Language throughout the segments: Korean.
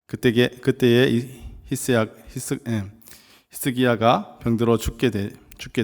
그때에 히스기야가 병들어 죽게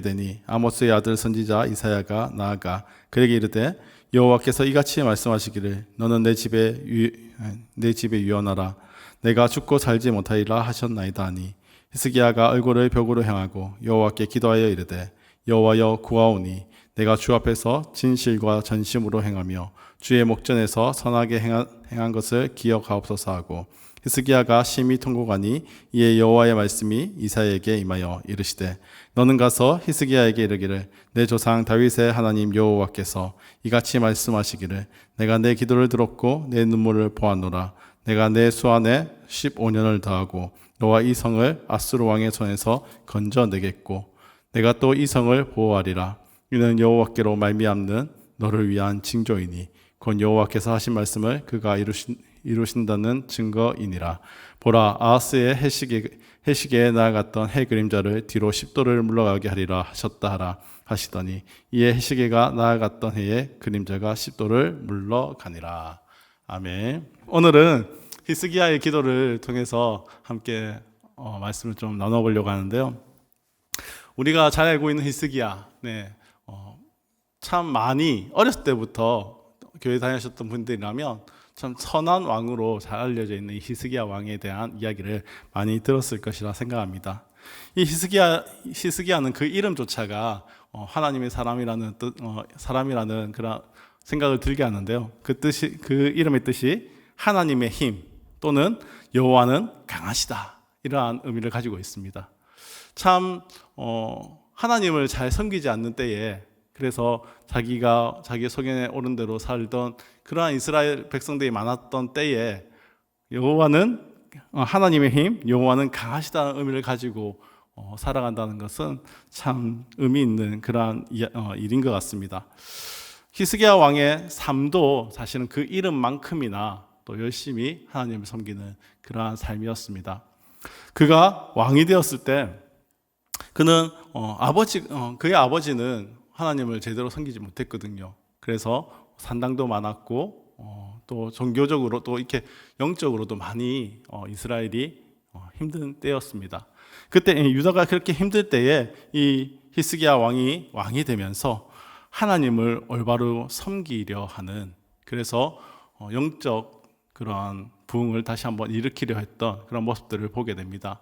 되니 아모스의 아들 선지자 이사야가 나아가 그에게 이르되 여호와께서 이같이 말씀하시기를 너는 내 집에 유언하라. 내가 죽고 살지 못하리라 하셨나이다 하니 히스기야가 얼굴을 벽으로 향하고 여호와께 기도하여 이르되 여호와여 구하오니 내가 주 앞에서 진실과 전심으로 행하며 주의 목전에서 선하게 행한 것을 기억하옵소서 하고 히스기야가 심히 통곡하니 이에 여호와의 말씀이 이사야에게 임하여 이르시되 너는 가서 히스기야에게 이르기를 내 조상 다윗의 하나님 여호와께서 이같이 말씀하시기를 내가 내 기도를 들었고 내 눈물을 보았노라. 내가 내 수 안에 15년을 더하고 너와 이 성을 아수르 왕의 손에서 건져내겠고 내가 또 이 성을 보호하리라. 이는 여호와께로 말미암는 너를 위한 징조이니 곧 여호와께서 하신 말씀을 그가 이루신다는 증거이니라. 보라, 아하스의 해시계에 나아갔던 해 그림자를 뒤로 10도를 물러가게 하리라 하셨다 하라 하시더니 이에 해시계가 나아갔던 해의 그림자가 10도를 물러가니라. 아멘. 오늘은 히스기야의 기도를 통해서 함께 말씀을 좀 나눠보려고 하는데요. 우리가 잘 알고 있는 히스기야, 참 많이 어렸을 때부터 교회 다니셨던 분들이라면 참 선한 왕으로 잘 알려져 있는 이 히스기야 왕에 대한 이야기를 많이 들었을 것이라 생각합니다. 이 히스기야는 그 이름조차가 하나님의 사람이라는 그런 생각을 들게 하는데요. 그 이름의 뜻이 하나님의 힘 또는 여호와는 강하시다, 이러한 의미를 가지고 있습니다. 참 하나님을 잘 섬기지 않는 때에, 그래서 자기가 자기 소견에 오른 대로 살던 그러한 이스라엘 백성들이 많았던 때에 여호와는 하나님의 힘, 여호와는 강하시다는 의미를 가지고 살아간다는 것은 참 의미 있는 그러한 일인 것 같습니다. 히스기야 왕의 삶도 사실은 그 이름만큼이나 또 열심히 하나님을 섬기는 그러한 삶이었습니다. 그가 왕이 되었을 때 그는 그의 아버지는 하나님을 제대로 섬기지 못했거든요. 그래서 산당도 많았고 또 종교적으로 또 이렇게 영적으로도 많이 이스라엘이 힘든 때였습니다. 그때 유다가 그렇게 힘들 때에 이 히스기야 왕이 되면서 하나님을 올바로 섬기려 하는, 그래서 영적 그러한 부흥을 다시 한번 일으키려 했던 그런 모습들을 보게 됩니다.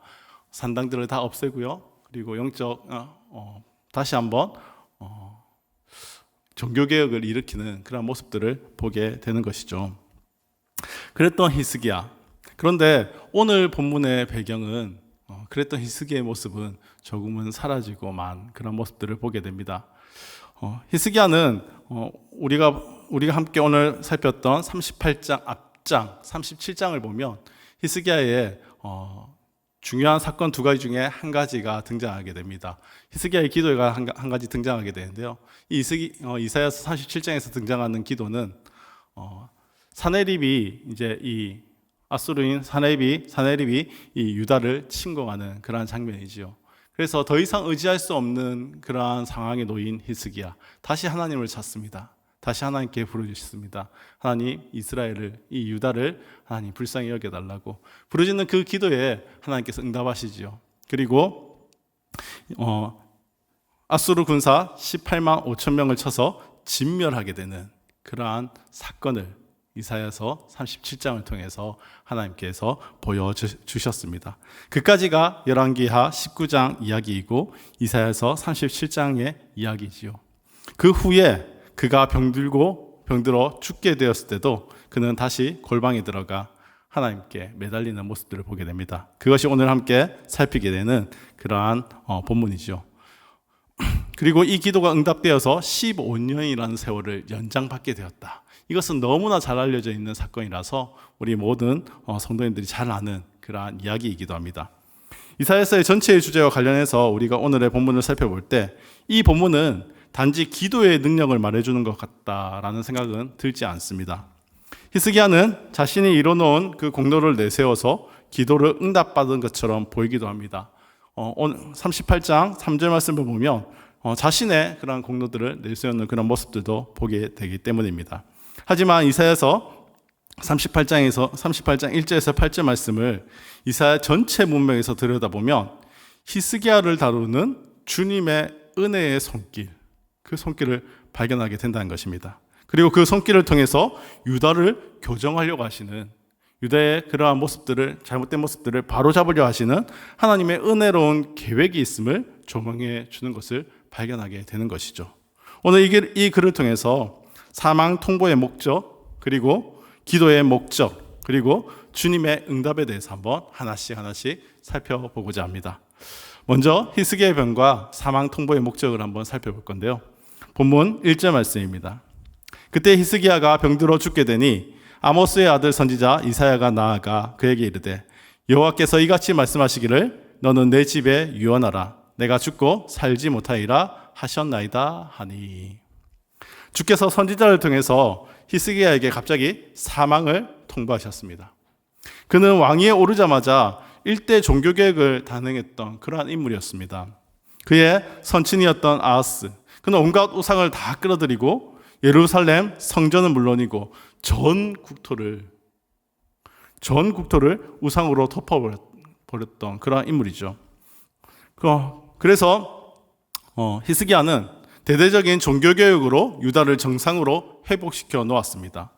산당들을 다 없애고요. 그리고 영적 다시 한번 종교개혁을 일으키는 그런 모습들을 보게 되는 것이죠. 그랬던 히스기야. 그런데 오늘 본문의 배경은 그랬던 히스기야의 모습은 조금은 사라지고만 그런 모습들을 보게 됩니다. 히스기야는 우리가 함께 오늘 살폈던 38장 앞장 37장을 보면 히스기야의 중요한 사건 두 가지 중에 한 가지가 등장하게 됩니다. 히스기야의 기도가 한 가지 등장하게 되는데요. 이사야서 37장에서 등장하는 기도는 사네립이 이제 이 아수르인 사네립이 이 유다를 침공하는 그러한 장면이지요. 그래서 더 이상 의지할 수 없는 그러한 상황에 놓인 히스기야, 다시 하나님을 찾습니다. 다시 하나님께 부르짖습니다. 하나님, 이스라엘을, 이 유다를 하나님 불쌍히 여겨달라고 부르짖는 그 기도에 하나님께서 응답하시지요. 그리고 아수르 군사 18만 5천 명을 쳐서 진멸하게 되는 그러한 사건을 이사야서 37장을 통해서 하나님께서 보여주셨습니다. 그까지가 열왕기하 19장 이야기이고 이사야서 37장의 이야기지요. 그 후에 그가 병들어 죽게 되었을 때도 그는 다시 골방에 들어가 하나님께 매달리는 모습들을 보게 됩니다. 그것이 오늘 함께 살피게 되는 그러한 본문이죠. 그리고 이 기도가 응답되어서 15년이라는 세월을 연장받게 되었다. 이것은 너무나 잘 알려져 있는 사건이라서 우리 모든 성도님들이 잘 아는 그러한 이야기이기도 합니다. 이사야서의 전체의 주제와 관련해서 우리가 오늘의 본문을 살펴볼 때 이 본문은 단지 기도의 능력을 말해주는 것 같다라는 생각은 들지 않습니다. 히스기야는 자신이 이뤄놓은 그 공로를 내세워서 기도를 응답받은 것처럼 보이기도 합니다. 38장 3절 말씀을 보면 자신의 그런 공로들을 내세우는 그런 모습들도 보게 되기 때문입니다. 하지만 이사야서 38장 1절에서 8절 말씀을 이사야 전체 문맥에서 들여다보면 히스기야를 다루는 주님의 은혜의 손길, 그 손길을 발견하게 된다는 것입니다. 그리고 그 손길을 통해서 유다를 교정하려고 하시는, 유다의 그러한 모습들을, 잘못된 모습들을 바로잡으려 하시는 하나님의 은혜로운 계획이 있음을 조명해 주는 것을 발견하게 되는 것이죠. 오늘 이 글을 통해서 사망 통보의 목적, 그리고 기도의 목적, 그리고 주님의 응답에 대해서 한번 하나씩 살펴보고자 합니다. 먼저 히스기야의 병과 사망 통보의 목적을 한번 살펴볼 건데요. 본문 1절 말씀입니다. 그때 히스기야가 병들어 죽게 되니 아모스의 아들 선지자 이사야가 나아가 그에게 이르되 여호와께서 이같이 말씀하시기를 너는 내 집에 유언하라. 내가 죽고 살지 못하리라 하셨나이다 하니. 주께서 선지자를 통해서 히스기야에게 갑자기 사망을 통보하셨습니다. 그는 왕위에 오르자마자 일대 종교개혁을 단행했던 그러한 인물이었습니다. 그의 선친이었던 아하스, 그는 온갖 우상을 다 끌어들이고 예루살렘 성전은 물론이고 전 국토를 우상으로 덮어버렸던 그러한 인물이죠. 그래서 히스기야는 대대적인 종교개혁으로 유다를 정상으로 회복시켜 놓았습니다.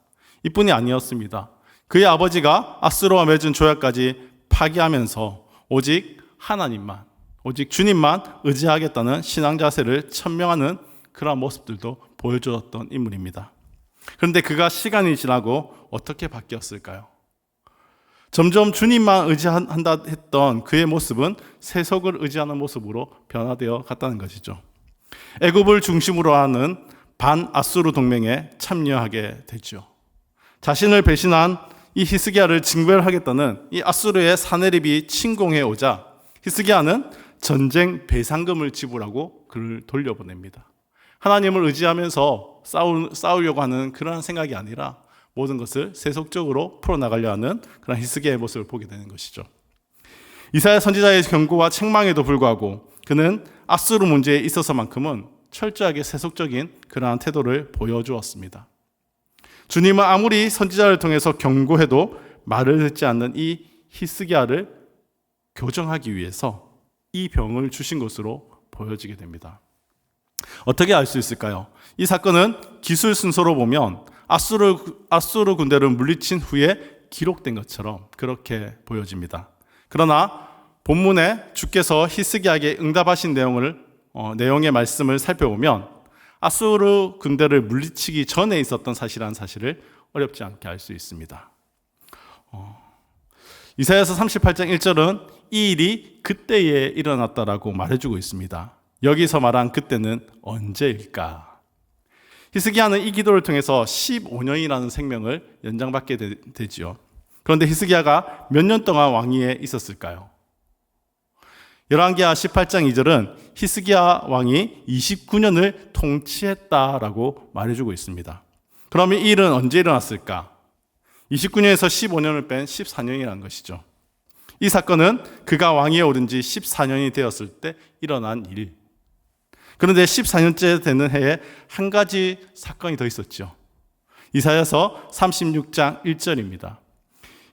이뿐이 아니었습니다. 그의 아버지가 아수르와 맺은 조약까지 파기하면서 오직 하나님만, 오직 주님만 의지하겠다는 신앙 자세를 천명하는 그러한 모습들도 보여주었던 인물입니다. 그런데 그가 시간이 지나고 어떻게 바뀌었을까요? 점점 주님만 의지한다 했던 그의 모습은 세속을 의지하는 모습으로 변화되어 갔다는 것이죠. 애굽을 중심으로 하는 반아수르 동맹에 참여하게 되죠. 자신을 배신한 이 히스기야를 징벌하겠다는 이 아수르의 사네립이 침공해 오자 히스기야는 전쟁 배상금을 지불하고 그를 돌려보냅니다. 하나님을 의지하면서 싸우려고 하는 그러한 생각이 아니라 모든 것을 세속적으로 풀어나가려 하는 그런 히스기야의 모습을 보게 되는 것이죠. 이사야 선지자의 경고와 책망에도 불구하고 그는 아수르 문제에 있어서만큼은 철저하게 세속적인 그러한 태도를 보여주었습니다. 주님은 아무리 선지자를 통해서 경고해도 말을 듣지 않는 이 히스기야를 교정하기 위해서 이 병을 주신 것으로 보여지게 됩니다. 어떻게 알 수 있을까요? 이 사건은 기술 순서로 보면 아수르 군대를 물리친 후에 기록된 것처럼 그렇게 보여집니다. 그러나 본문에 주께서 히스기야에게 응답하신 내용의 말씀을 살펴보면 아수르 군대를 물리치기 전에 있었던 사실이라는 사실을 어렵지 않게 알 수 있습니다. 이사야서 38장 1절은 이 일이 그때에 일어났다라고 말해주고 있습니다. 여기서 말한 그때는 언제일까? 히스기야는 이 기도를 통해서 15년이라는 생명을 연장받게 되지요. 그런데 히스기야가 몇 년 동안 왕위에 있었을까요? 열왕기하 18장 2절은 히스기야 왕이 29년을 통치했다라고 말해주고 있습니다. 그러면 이 일은 언제 일어났을까? 29년에서 15년을 뺀 14년이라는 것이죠. 이 사건은 그가 왕위에 오른 지 14년이 되었을 때 일어난 일. 그런데 14년째 되는 해에 한 가지 사건이 더 있었죠. 이사야서 36장 1절입니다.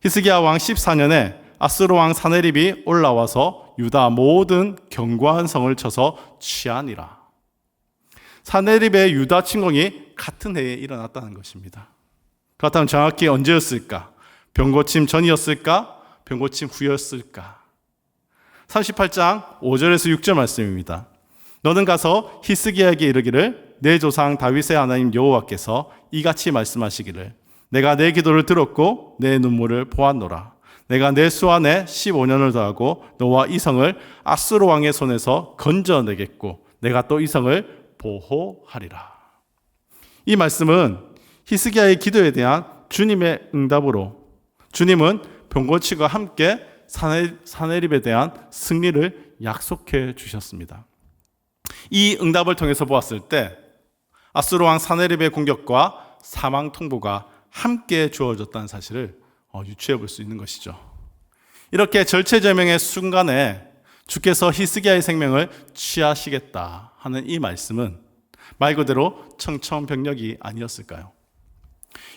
히스기야 왕 14년에 아수르 왕 사네립이 올라와서 유다 모든 견고한 성을 쳐서 취하니라. 사네립의 유다 침공이 같은 해에 일어났다는 것입니다. 그렇다면 정확히 언제였을까? 병고침 전이었을까? 병고침 후였을까? 38장 5절에서 6절 말씀입니다. 너는 가서 히스기야에게 이르기를 내 조상 다윗의 하나님 여호와께서 이같이 말씀하시기를 내가 내 기도를 들었고 내 눈물을 보았노라. 내가 내 수 안에 15년을 더하고 너와 이 성을 아수르 왕의 손에서 건져내겠고 내가 또 이 성을 보호하리라. 이 말씀은 히스기야의 기도에 대한 주님의 응답으로 주님은 병고침과 함께 사네립에 대한 승리를 약속해 주셨습니다. 이 응답을 통해서 보았을 때 아수르 왕 사네립의 공격과 사망 통보가 함께 주어졌다는 사실을 유추해 볼 수 있는 것이죠. 이렇게 절체절명의 순간에 주께서 히스기야의 생명을 취하시겠다 하는 이 말씀은 말 그대로 청천벽력이 아니었을까요?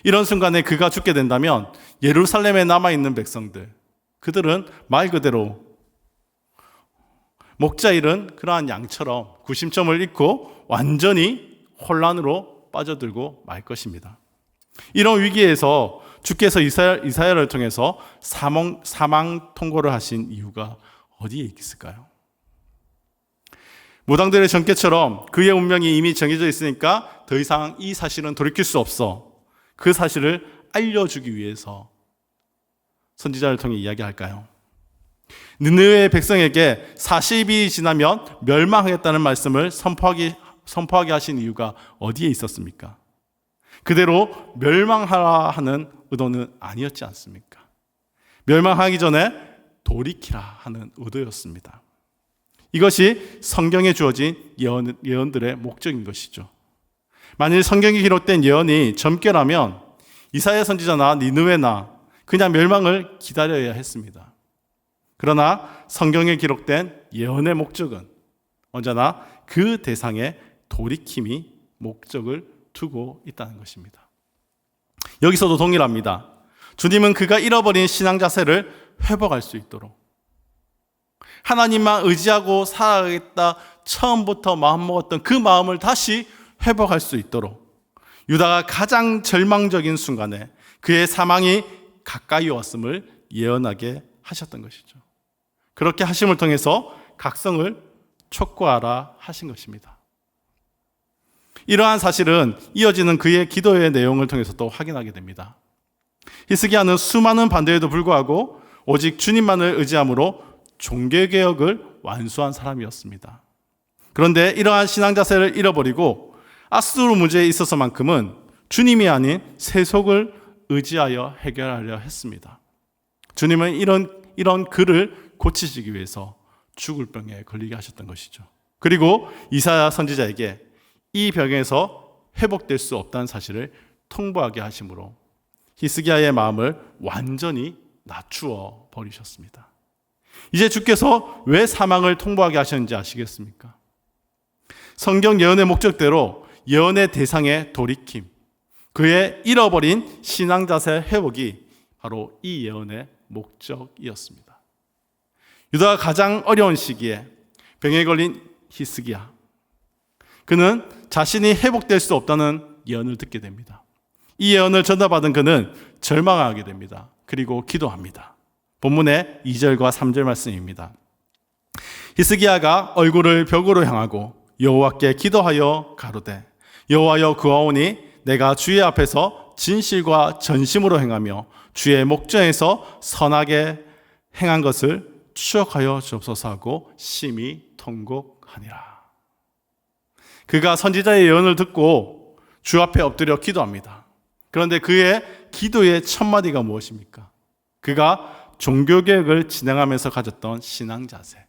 이런 순간에 그가 죽게 된다면 예루살렘에 남아있는 백성들, 그들은 말 그대로 목자 잃은 그러한 양처럼 구심점을 잃고 완전히 혼란으로 빠져들고 말 것입니다. 이런 위기에서 주께서 이사야를 통해서 사망 통고를 하신 이유가 어디에 있을까요? 무당들의 전개처럼 그의 운명이 이미 정해져 있으니까 더 이상 이 사실은 돌이킬 수 없어. 그 사실을 알려주기 위해서 선지자를 통해 이야기할까요? 느느웨의 백성에게 40일이 지나면 멸망하겠다는 말씀을 선포하게 하신 이유가 어디에 있었습니까? 그대로 멸망하라 하는 의도는 아니었지 않습니까? 멸망하기 전에 돌이키라 하는 의도였습니다. 이것이 성경에 주어진 예언들의 목적인 것이죠. 만일 성경에 기록된 예언이 점괘라면 이사야 선지자나 니느웨나 그냥 멸망을 기다려야 했습니다. 그러나 성경에 기록된 예언의 목적은 언제나 그 대상의 돌이킴이 목적을 두고 있다는 것입니다. 여기서도 동일합니다. 주님은 그가 잃어버린 신앙 자세를 회복할 수 있도록 하나님만 의지하고 살아가겠다 처음부터 마음먹었던 그 마음을 다시 회복할 수 있도록 유다가 가장 절망적인 순간에 그의 사망이 가까이 왔음을 예언하게 하셨던 것이죠. 그렇게 하심을 통해서 각성을 촉구하라 하신 것입니다. 이러한 사실은 이어지는 그의 기도의 내용을 통해서도 확인하게 됩니다. 히스기야는 수많은 반대에도 불구하고 오직 주님만을 의지함으로 종교개혁을 완수한 사람이었습니다. 그런데 이러한 신앙 자세를 잃어버리고 아수르 문제에 있어서만큼은 주님이 아닌 세속을 의지하여 해결하려 했습니다. 주님은 이런 그를 고치시기 위해서 죽을 병에 걸리게 하셨던 것이죠. 그리고 이사야 선지자에게 이 병에서 회복될 수 없다는 사실을 통보하게 하심으로 히스기야의 마음을 완전히 낮추어 버리셨습니다. 이제 주께서 왜 사망을 통보하게 하셨는지 아시겠습니까? 성경 예언의 목적대로 예언의 대상의 돌이킴, 그의 잃어버린 신앙 자세 회복이 바로 이 예언의 목적이었습니다. 유다가 가장 어려운 시기에 병에 걸린 히스기야, 그는 자신이 회복될 수 없다는 예언을 듣게 됩니다. 이 예언을 전달받은 그는 절망하게 됩니다. 그리고 기도합니다. 본문의 2절과 3절 말씀입니다. 히스기야가 얼굴을 벽으로 향하고 여호와께 기도하여 가로되 여호와여 구하오니 내가 주의 앞에서 진실과 전심으로 행하며 주의 목전에서 선하게 행한 것을 추억하여 주옵소서 하고 심히 통곡하니라. 그가 선지자의 예언을 듣고 주 앞에 엎드려 기도합니다. 그런데 그의 기도의 첫 마디가 무엇입니까? 그가 종교개혁을 진행하면서 가졌던 신앙 자세,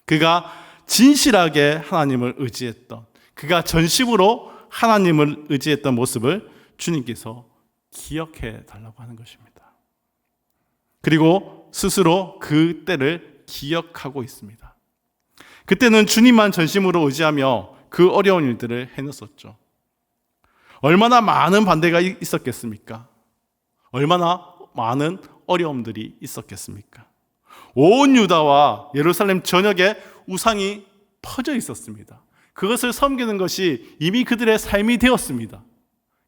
그가 진실하게 하나님을 의지했던, 그가 전심으로 하나님을 의지했던 모습을 주님께서 기억해 달라고 하는 것입니다. 그리고 스스로 그 때를 기억하고 있습니다. 그때는 주님만 전심으로 의지하며 그 어려운 일들을 해냈었죠. 얼마나 많은 반대가 있었겠습니까? 얼마나 많은 어려움들이 있었겠습니까? 온 유다와 예루살렘 전역에 우상이 퍼져 있었습니다. 그것을 섬기는 것이 이미 그들의 삶이 되었습니다.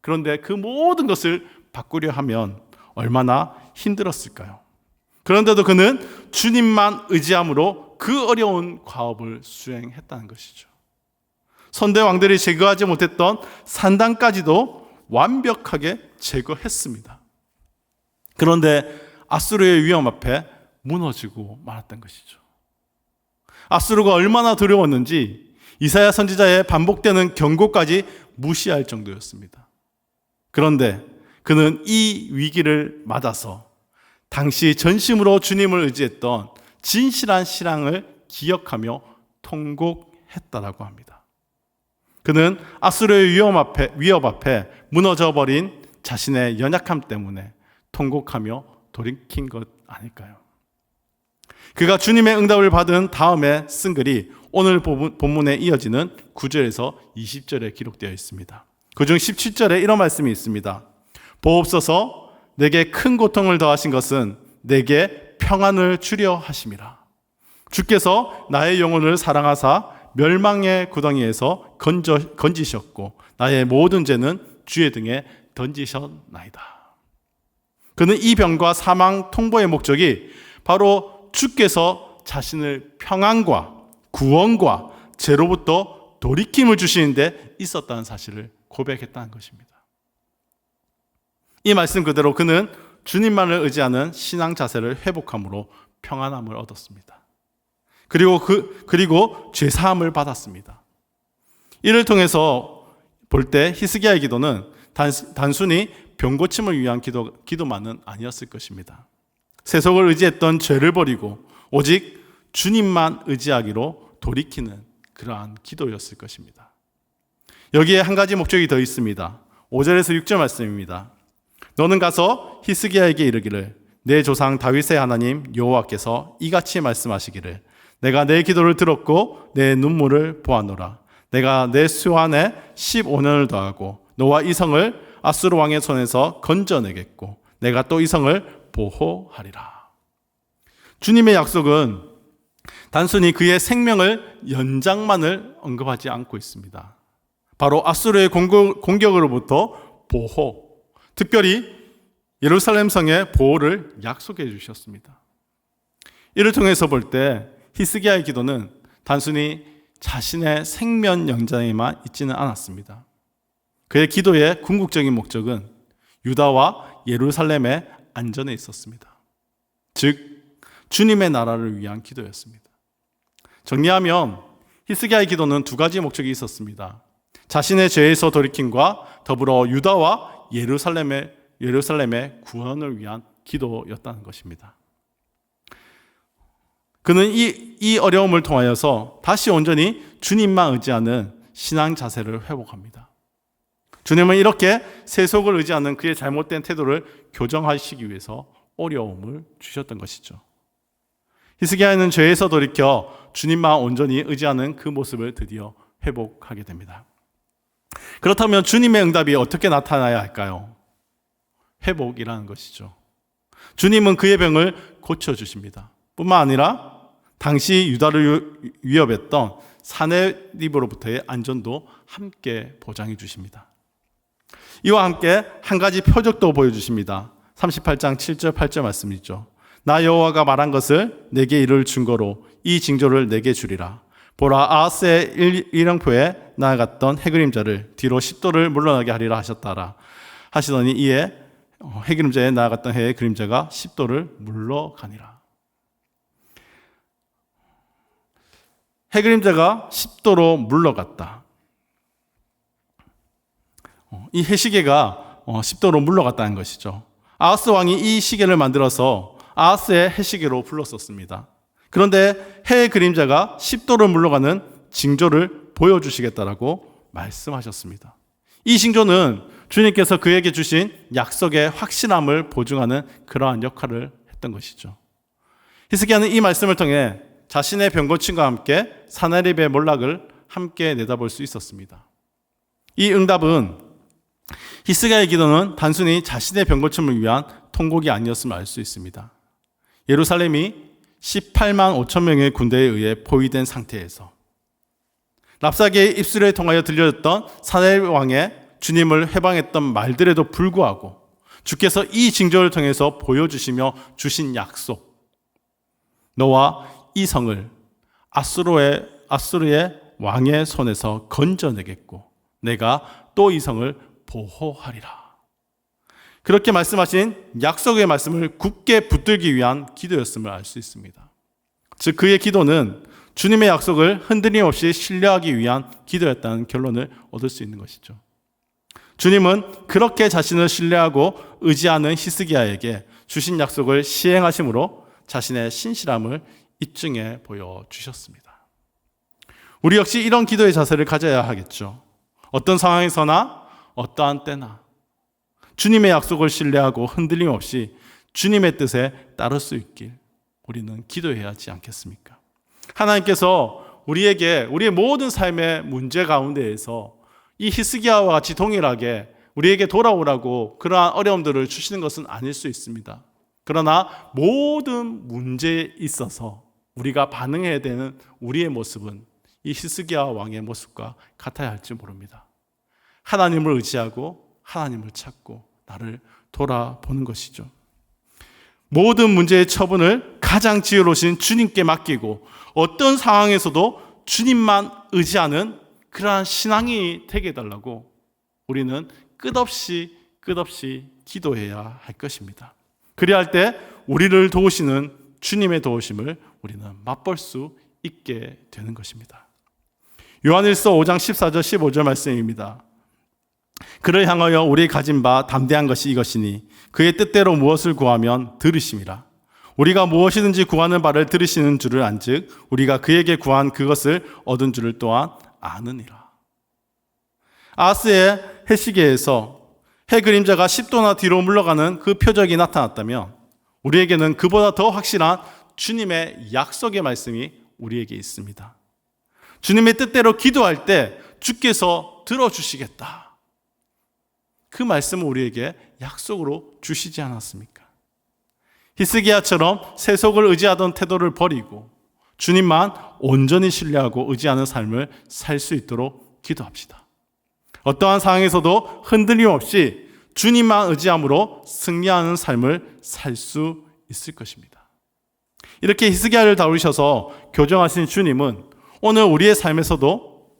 그런데 그 모든 것을 바꾸려 하면 얼마나 힘들었을까요? 그런데도 그는 주님만 의지함으로 그 어려운 과업을 수행했다는 것이죠. 선대 왕들이 제거하지 못했던 산당까지도 완벽하게 제거했습니다. 그런데 아수르의 위험 앞에 무너지고 말았던 것이죠. 아수르가 얼마나 두려웠는지 이사야 선지자의 반복되는 경고까지 무시할 정도였습니다. 그런데 그는 이 위기를 맞아서 당시 전심으로 주님을 의지했던 진실한 신앙을 기억하며 통곡했다라고 합니다. 그는 아수르의 위협 앞에 무너져버린 자신의 연약함 때문에 통곡하며 돌이킨 것 아닐까요? 그가 주님의 응답을 받은 다음에 쓴 글이 오늘 본문에 이어지는 9절에서 20절에 기록되어 있습니다. 그중 17절에 이런 말씀이 있습니다. 보옵소서. 내게 큰 고통을 더하신 것은 내게 평안을 주려 하심이라. 주께서 나의 영혼을 사랑하사 멸망의 구덩이에서 건지셨고 나의 모든 죄는 주의 등에 던지셨나이다. 그는 이 병과 사망 통보의 목적이 바로 주께서 자신을 평안과 구원과 죄로부터 돌이킴을 주시는데 있었다는 사실을 고백했다는 것입니다. 이 말씀 그대로 그는 주님만을 의지하는 신앙 자세를 회복함으로 평안함을 얻었습니다. 그리고 죄사함을 받았습니다. 이를 통해서 볼 때 히스기야의 기도는 단순히 병고침을 위한 기도만은 아니었을 것입니다. 세속을 의지했던 죄를 버리고 오직 주님만 의지하기로 돌이키는 그러한 기도였을 것입니다. 여기에 한 가지 목적이 더 있습니다. 5절에서 6절 말씀입니다. 너는 가서 히스기야에게 이르기를 내 조상 다윗의 하나님 여호와께서 이같이 말씀하시기를 내가 내 기도를 들었고 내 눈물을 보았노라. 내가 내 수완에 15년을 더하고 너와 이 성을 아수르 왕의 손에서 건져내겠고 내가 또 이 성을 보호하리라. 주님의 약속은 단순히 그의 생명을 연장만을 언급하지 않고 있습니다. 바로 아수르의 공격으로부터 보호, 특별히 예루살렘 성의 보호를 약속해 주셨습니다. 이를 통해서 볼 때 히스기야의 기도는 단순히 자신의 생명 연장에만 있지는 않았습니다. 그의 기도의 궁극적인 목적은 유다와 예루살렘의 안전에 있었습니다. 즉 주님의 나라를 위한 기도였습니다. 정리하면 히스기야의 기도는 두 가지 목적이 있었습니다. 자신의 죄에서 돌이킴과 더불어 유다와 예루살렘의 구원을 위한 기도였다는 것입니다. 그는 이 어려움을 통하여서 다시 온전히 주님만 의지하는 신앙 자세를 회복합니다. 주님은 이렇게 세속을 의지하는 그의 잘못된 태도를 교정하시기 위해서 어려움을 주셨던 것이죠. 히스기야는 죄에서 돌이켜 주님만 온전히 의지하는 그 모습을 드디어 회복하게 됩니다. 그렇다면 주님의 응답이 어떻게 나타나야 할까요? 회복이라는 것이죠. 주님은 그의 병을 고쳐주십니다. 뿐만 아니라 당시 유다를 위협했던 사내립으로부터의 안전도 함께 보장해 주십니다. 이와 함께 한 가지 표적도 보여주십니다. 38장 7절 8절 말씀이죠. 나 여호와가 말한 것을 내게 이룰 증거로 이 징조를 내게 주리라. 보라, 아하스의 일령표에 나아갔던 해그림자를 뒤로 10도를 물러나게 하리라 하셨다라 하시더니 이에 해그림자에 나아갔던 해의 그림자가 10도를 물러가니라. 해그림자가 10도로 물러갔다. 이 해시계가 10도로 물러갔다는 것이죠. 아하스 왕이 이 시계를 만들어서 아하스의 해시계로 불렀었습니다. 그런데 해의 그림자가 10도를 물러가는 징조를 보여주시겠다라고 말씀하셨습니다. 이 징조는 주님께서 그에게 주신 약속의 확실함을 보증하는 그러한 역할을 했던 것이죠. 히스기야는 이 말씀을 통해 자신의 병고침과 함께 사내립의 몰락을 함께 내다볼 수 있었습니다. 이 응답은 히스기야의 기도는 단순히 자신의 병고침을 위한 통곡이 아니었음을 알 수 있습니다. 예루살렘이 18만 5천 명의 군대에 의해 포위된 상태에서 랍사게의 입술에 통하여 들려졌던 사내립 왕의 주님을 해방했던 말들에도 불구하고 주께서 이 징조를 통해서 보여주시며 주신 약속, 너와 이 성을 아수르의 왕의 손에서 건져내겠고 내가 또 이 성을 보호하리라. 그렇게 말씀하신 약속의 말씀을 굳게 붙들기 위한 기도였음을 알 수 있습니다. 즉 그의 기도는 주님의 약속을 흔들림 없이 신뢰하기 위한 기도였다는 결론을 얻을 수 있는 것이죠. 주님은 그렇게 자신을 신뢰하고 의지하는 히스기야에게 주신 약속을 시행하심으로 자신의 신실함을 입증해 보여주셨습니다. 우리 역시 이런 기도의 자세를 가져야 하겠죠. 어떤 상황에서나 어떠한 때나 주님의 약속을 신뢰하고 흔들림 없이 주님의 뜻에 따를 수 있길 우리는 기도해야 하지 않겠습니까? 하나님께서 우리에게 우리의 모든 삶의 문제 가운데에서 이 히스기야와 같이 동일하게 우리에게 돌아오라고 그러한 어려움들을 주시는 것은 아닐 수 있습니다. 그러나 모든 문제에 있어서 우리가 반응해야 되는 우리의 모습은 이 히스기야 왕의 모습과 같아야 할지 모릅니다. 하나님을 의지하고 하나님을 찾고 나를 돌아보는 것이죠. 모든 문제의 처분을 가장 지혜로우신 주님께 맡기고 어떤 상황에서도 주님만 의지하는 그러한 신앙이 되게 해달라고 우리는 끝없이 기도해야 할 것입니다. 그리야 할 때 우리를 도우시는 주님의 도우심을 우리는 맛볼 수 있게 되는 것입니다. 요한일서 5장 14절 15절 말씀입니다. 그를 향하여 우리 가진 바 담대한 것이 이것이니 그의 뜻대로 무엇을 구하면 들으심이라. 우리가 무엇이든지 구하는 바를 들으시는 줄을 안즉 우리가 그에게 구한 그것을 얻은 줄을 또한 아느니라. 아하스의 해시계에서 해 그림자가 10도나 뒤로 물러가는 그 표적이 나타났다면 우리에게는 그보다 더 확실한 주님의 약속의 말씀이 우리에게 있습니다. 주님의 뜻대로 기도할 때 주께서 들어주시겠다. 그 말씀을 우리에게 약속으로 주시지 않았습니까? 히스기야처럼 세속을 의지하던 태도를 버리고 주님만 온전히 신뢰하고 의지하는 삶을 살 수 있도록 기도합시다. 어떠한 상황에서도 흔들림 없이 주님만 의지함으로 승리하는 삶을 살 수 있을 것입니다. 이렇게 히스기야를 다루셔서 교정하신 주님은 오늘 우리의 삶에서도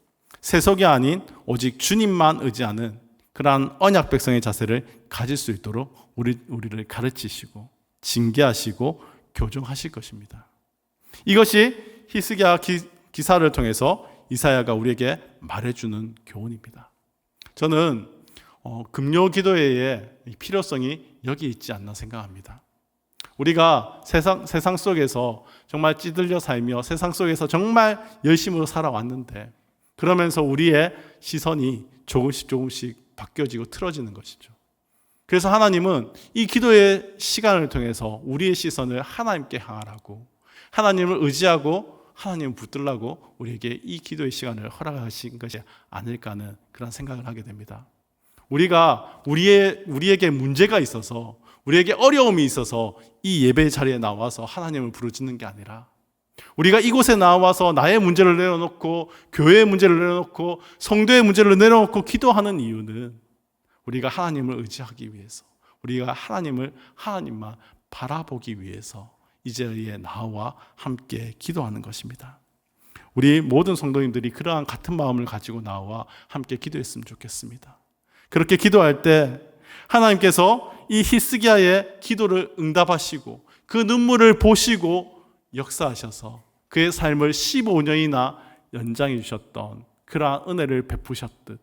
세속이 아닌 오직 주님만 의지하는 그러한 언약 백성의 자세를 가질 수 있도록 우리를 가르치시고 징계하시고 교정하실 것입니다. 이것이 히스기야 기사를 통해서 이사야가 우리에게 말해주는 교훈입니다. 저는 금요 기도회의 필요성이 여기 있지 않나 생각합니다. 우리가 세상 속에서 정말 찌들려 살며 세상 속에서 정말 열심으로 살아왔는데 그러면서 우리의 시선이 조금씩 바뀌어지고 틀어지는 것이죠. 그래서 하나님은 이 기도의 시간을 통해서 우리의 시선을 하나님께 향하라고 하나님을 의지하고 하나님을 붙들라고 우리에게 이 기도의 시간을 허락하신 것이 아닐까 하는 그런 생각을 하게 됩니다. 우리가 우리에게 문제가 있어서 우리에게 어려움이 있어서 이 예배 자리에 나와서 하나님을 부르짖는 게 아니라 우리가 이곳에 나와서 나의 문제를 내려놓고 교회의 문제를 내려놓고 성도의 문제를 내려놓고 기도하는 이유는 우리가 하나님을 의지하기 위해서 우리가 하나님만 바라보기 위해서 이 자리에 나와 함께 기도하는 것입니다. 우리 모든 성도님들이 그러한 같은 마음을 가지고 나와 함께 기도했으면 좋겠습니다. 그렇게 기도할 때 하나님께서 이 히스기야의 기도를 응답하시고 그 눈물을 보시고 역사하셔서 그의 삶을 15년이나 연장해 주셨던 그러한 은혜를 베푸셨듯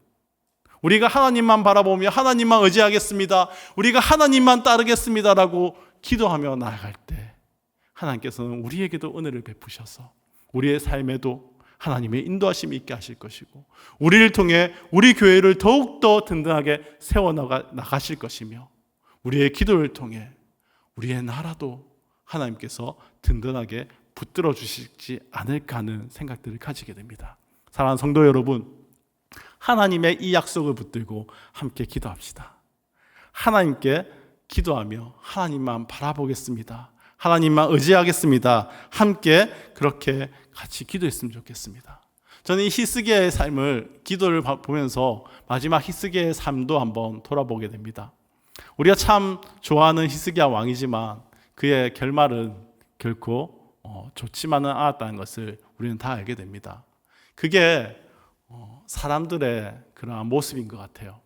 우리가 하나님만 바라보며 하나님만 의지하겠습니다. 우리가 하나님만 따르겠습니다라고 기도하며 나아갈 때 하나님께서는 우리에게도 은혜를 베푸셔서 우리의 삶에도 하나님의 인도하심이 있게 하실 것이고 우리를 통해 우리 교회를 더욱더 든든하게 세워나가실 것이며 우리의 기도를 통해 우리의 나라도 하나님께서 든든하게 붙들어 주시지 않을까 하는 생각들을 가지게 됩니다. 사랑하는 성도 여러분, 하나님의 이 약속을 붙들고 함께 기도합시다. 하나님께 기도하며 하나님만 바라보겠습니다. 하나님만 의지하겠습니다. 함께 그렇게 같이 기도했으면 좋겠습니다. 저는 이 히스기야의 삶을 기도를 보면서 마지막 히스기야의 삶도 한번 돌아보게 됩니다. 우리가 참 좋아하는 히스기야 왕이지만 그의 결말은 결코 좋지만은 않았다는 것을 우리는 다 알게 됩니다. 그게 사람들의 그러한 모습인 것 같아요.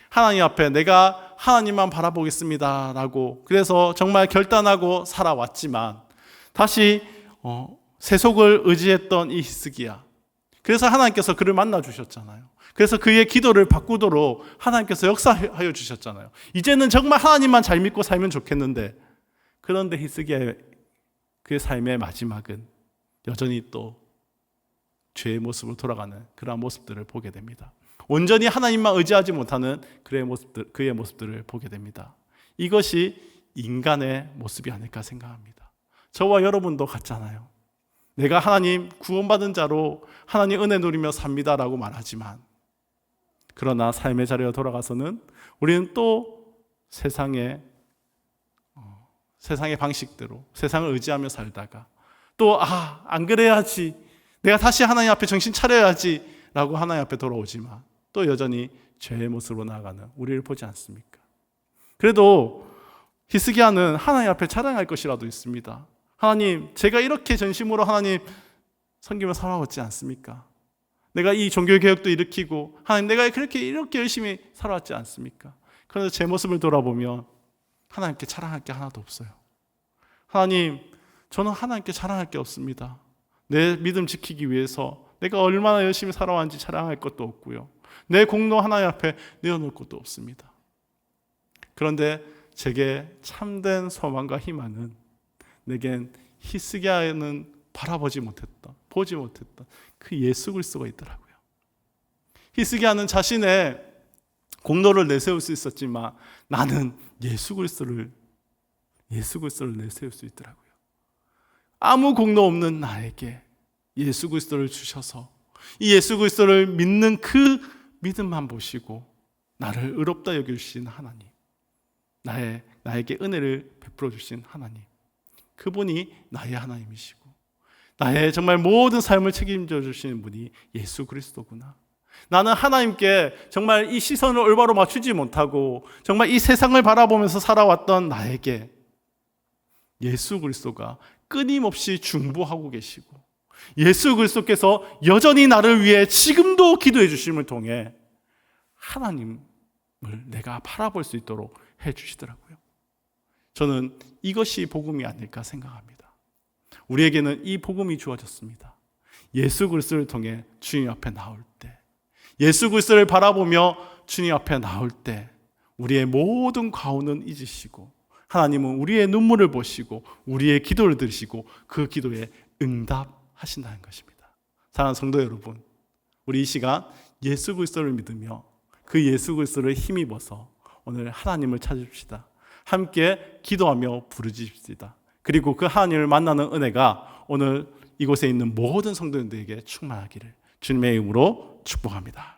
하나님 앞에 내가 하나님만 바라보겠습니다 라고 그래서 정말 결단하고 살아왔지만 다시 세속을 의지했던 이 히스기야, 그래서 하나님께서 그를 만나 주셨잖아요. 그래서 그의 기도를 바꾸도록 하나님께서 역사하여 주셨잖아요. 이제는 정말 하나님만 잘 믿고 살면 좋겠는데 그런데 히스기야의 그의 삶의 마지막은 여전히 또 죄의 모습으로 돌아가는 그러한 모습들을 보게 됩니다. 온전히 하나님만 의지하지 못하는 그의 모습들을 보게 됩니다. 이것이 인간의 모습이 아닐까 생각합니다. 저와 여러분도 같잖아요. 내가 하나님 구원받은 자로 하나님 은혜 누리며 삽니다라고 말하지만 그러나 삶의 자리에 돌아가서는 우리는 또 세상의 방식대로 세상을 의지하며 살다가 또 안 그래야지, 내가 다시 하나님 앞에 정신 차려야지 라고 하나님 앞에 돌아오지만 또 여전히 죄의 모습으로 나아가는 우리를 보지 않습니까? 그래도 히스기야는 하나님 앞에 자랑할 것이라도 있습니다. 하나님, 제가 이렇게 전심으로 하나님 섬기며 살아왔지 않습니까? 내가 이 종교개혁도 일으키고 하나님, 내가 이렇게 열심히 살아왔지 않습니까? 그런데 제 모습을 돌아보면 하나님께 자랑할 게 하나도 없어요. 하나님, 저는 하나님께 자랑할 게 없습니다. 내 믿음 지키기 위해서 내가 얼마나 열심히 살아왔는지 자랑할 것도 없고요, 내 공로 하나님 앞에 내어놓을 것도 없습니다. 그런데 제게 참된 소망과 희망은 내겐 히스기야는 보지 못했던 그 예수 그리스도가 있더라고요. 히스기야는 자신의 공로를 내세울 수 있었지만 나는 예수 그리스도를 내세울 수 있더라고요. 아무 공로 없는 나에게 예수 그리스도를 주셔서 이 예수 그리스도를 믿는 그 믿음만 보시고 나를 의롭다 여겨주신 하나님, 나에게 은혜를 베풀어 주신 하나님, 그분이 나의 하나님이시고 나의 정말 모든 삶을 책임져 주시는 분이 예수 그리스도구나. 나는 하나님께 정말 이 시선을 올바로 맞추지 못하고 정말 이 세상을 바라보면서 살아왔던 나에게 예수 그리스도가 끊임없이 중보하고 계시고 예수 그리스도께서 여전히 나를 위해 지금도 기도해 주심을 통해 하나님을 내가 바라볼 수 있도록 해 주시더라고요. 저는 이것이 복음이 아닐까 생각합니다. 우리에게는 이 복음이 주어졌습니다. 예수 그리스도를 통해 주님 앞에 나올 때, 예수 그리스도를 바라보며 주님 앞에 나올 때 우리의 모든 과오는 잊으시고 하나님은 우리의 눈물을 보시고 우리의 기도를 들으시고 그 기도에 응답하신다는 것입니다. 사랑하는 성도 여러분, 우리 이 시간 예수 그리스도를 믿으며 그 예수 그리스도를 힘입어서 오늘 하나님을 찾읍시다. 함께 기도하며 부르짖읍시다. 그리고 그 하나님을 만나는 은혜가 오늘 이곳에 있는 모든 성도님들에게 충만하기를 주님의 이름으로 축복합니다.